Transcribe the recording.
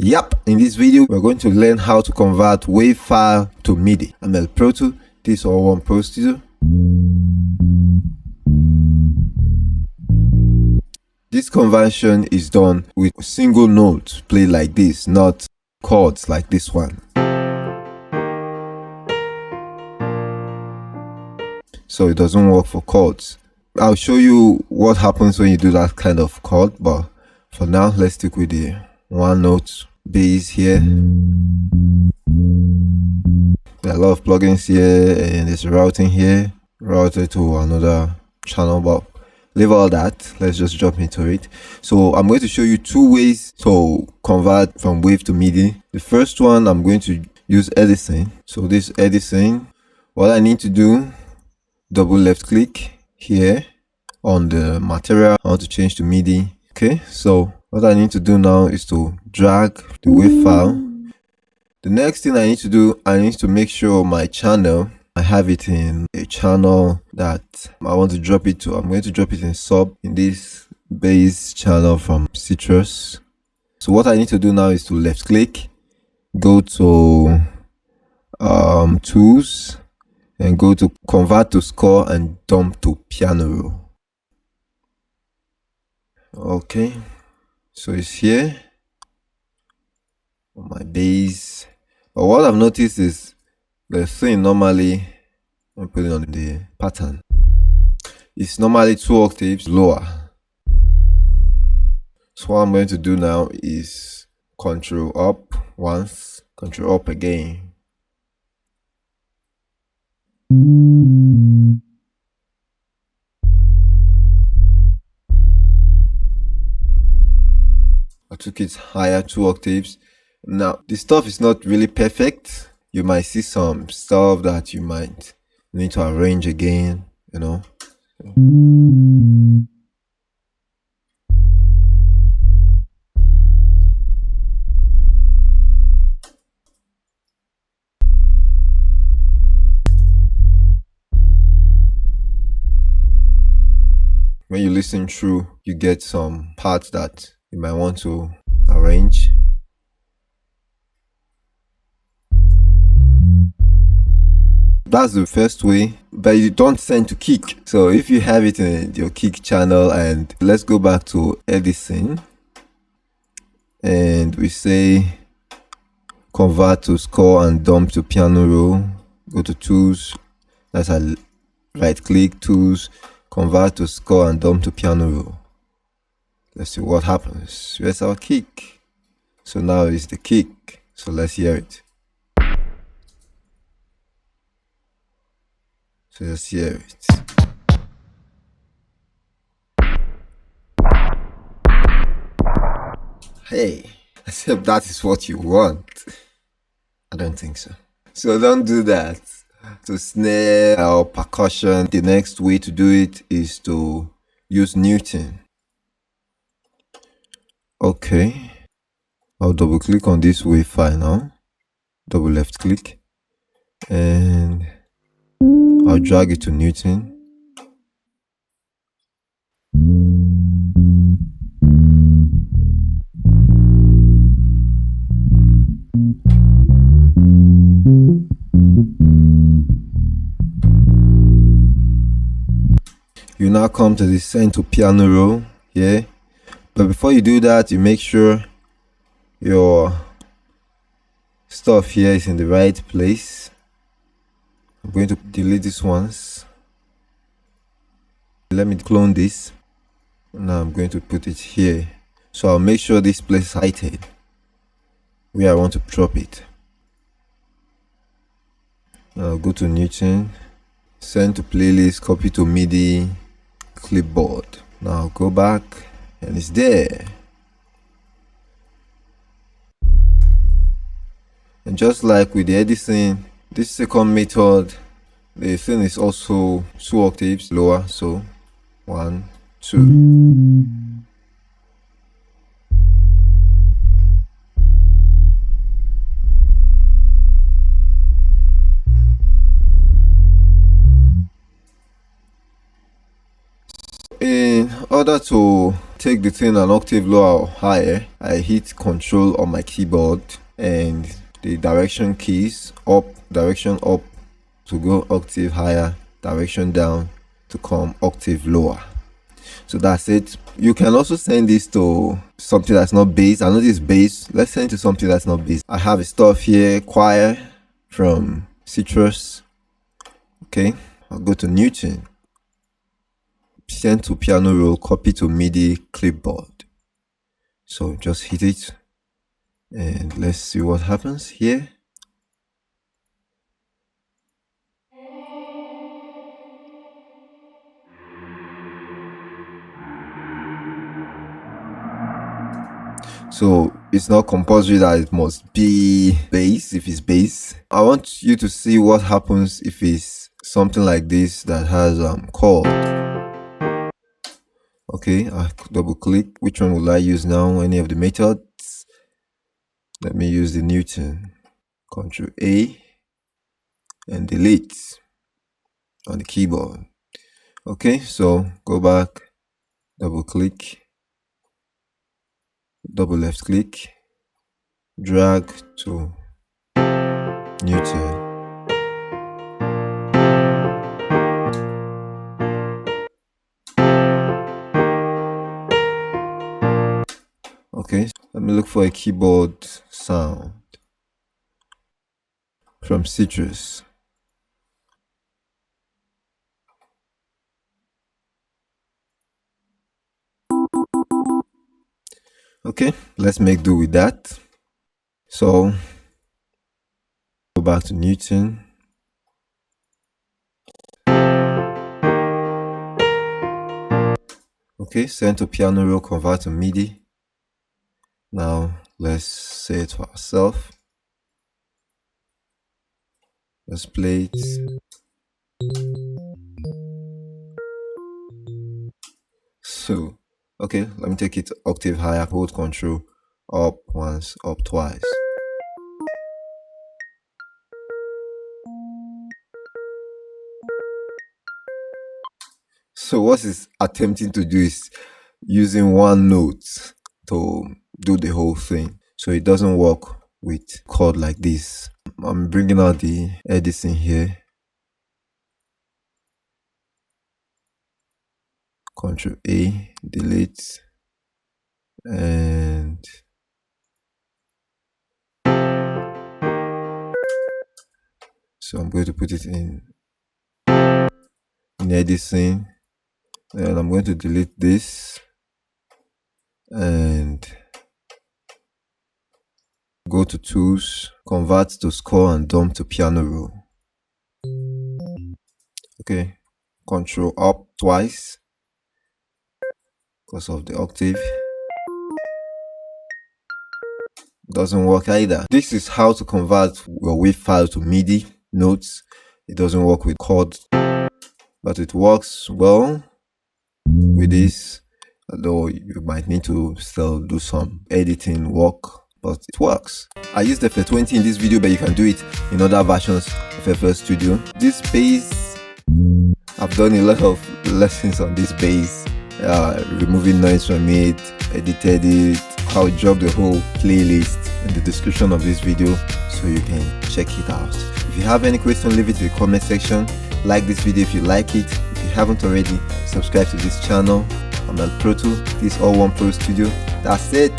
Yep, in this video we're going to learn how to convert WAV file to MIDI. I'm Proto, this is alloneprostudio. This conversion is done with single notes played like this, not chords like this one. So it doesn't work for chords. I'll show you what happens when you do that kind of chord, but for now let's stick with the one note bass here. There are a lot of plugins here, and there's routing here, routed to another channel, but leave all that. Let's just jump into it. So I'm going to show you two ways to convert from wave to MIDI. The first one, I'm going to use Edison. So this Edison, what I need to do, double left click here on the material. I want to change to MIDI. Okay, so what I need to do now is to drag the WAV file. The next thing I need to do, I need to make sure my channel, I have it in a channel that I want to drop it to. I'm going to drop it in sub in this bass channel from Citrus. So what I need to do now is to left click, go to tools, and go to convert to score and dump to piano roll. Okay, so it's here on my bass. But what I've noticed is the thing normally, I'm putting on the pattern, it's normally 2 octaves lower. So what I'm going to do now is control up once, control up again. I took it higher 2 octaves. Now the stuff is not really perfect. You might see some stuff that you might need to arrange again, you know. When you listen through, you get some parts that you might want to arrange. That's the first way, but you don't send to kick. So if you have it in your kick channel, and let's go back to Edison, and we say convert to score and dump to piano roll. Go to tools, that's a right click, tools, convert to score and dump to piano roll. Let's see what happens. Where's our kick? So now it's the kick. So let's hear it. So let's hear it. Hey, except that is what you want. I don't think so. So don't do that. To snare or percussion, the next way to do it is to use Newtime. Okay, I'll double click on this WAV file now, double left click, and I'll drag it to Newtime. You now come to the send to piano roll here, but before you do that, you make sure your stuff here is in the right place. I'm going to delete this ones. Let me clone this. Now I'm going to put it here. So I'll make sure this place is heighted where I want to drop it. Now I'll go to Newtime, send to playlist, copy to MIDI, clipboard. Now I'll go back and it's there. And just like with the Edison, this second method, the thing is also 2 octaves lower. So 1, 2. In order to take the thing an octave lower or higher, I hit Control on my keyboard and the direction keys, direction up to go octave higher, direction down to come octave lower. So that's it. You can also send this to something that's not bass. I know this is bass. Let's send it to something that's not bass. I have a stuff here, choir from Citrus. Okay, I'll go to Newtime. Send to piano roll, copy to Midi clipboard. So just hit it and let's see what happens here. So it's not compulsory that it must be bass. If it's bass, I want you to see what happens if it's something like this that has chord. Okay, I double click. Which one will I use now? Any of the methods? Let me use the Newtime. Control A and delete on the keyboard. Okay, so go back, double click, double left click, drag to Newtime. Okay, let me look for a keyboard sound from Citrus. Okay, let's make do with that. So go back to Newtime. Okay, send to piano roll, convert to Midi. Now let's say it to ourselves. Let's play it. So, okay, let me take it octave higher, hold Control, up once, up twice. So what it's attempting to do is using one note to do the whole thing. So it doesn't work with chord like this. I'm bringing out the Edison here. Control A, delete, and so I'm going to put it in Edison, and I'm going to delete this and go to Tools, convert to score and dump to piano roll. Okay, Control up twice because of the octave. Doesn't work either. This is how to convert your WAV file to MIDI notes. It doesn't work with chords, but it works well with this, although you might need to still do some editing work, but it works. I used FL20 in this video, but you can do it in other versions of FL Studio. This bass, I've done a lot of lessons on this bass, removing noise from it, edited it. I'll drop the whole playlist in the description of this video so you can check it out. If you have any question, leave it in the comment section. Like this video if you like it. If you haven't already, subscribe to this channel. I'm alloneprostudio. This is All One Pro Studio. That's it.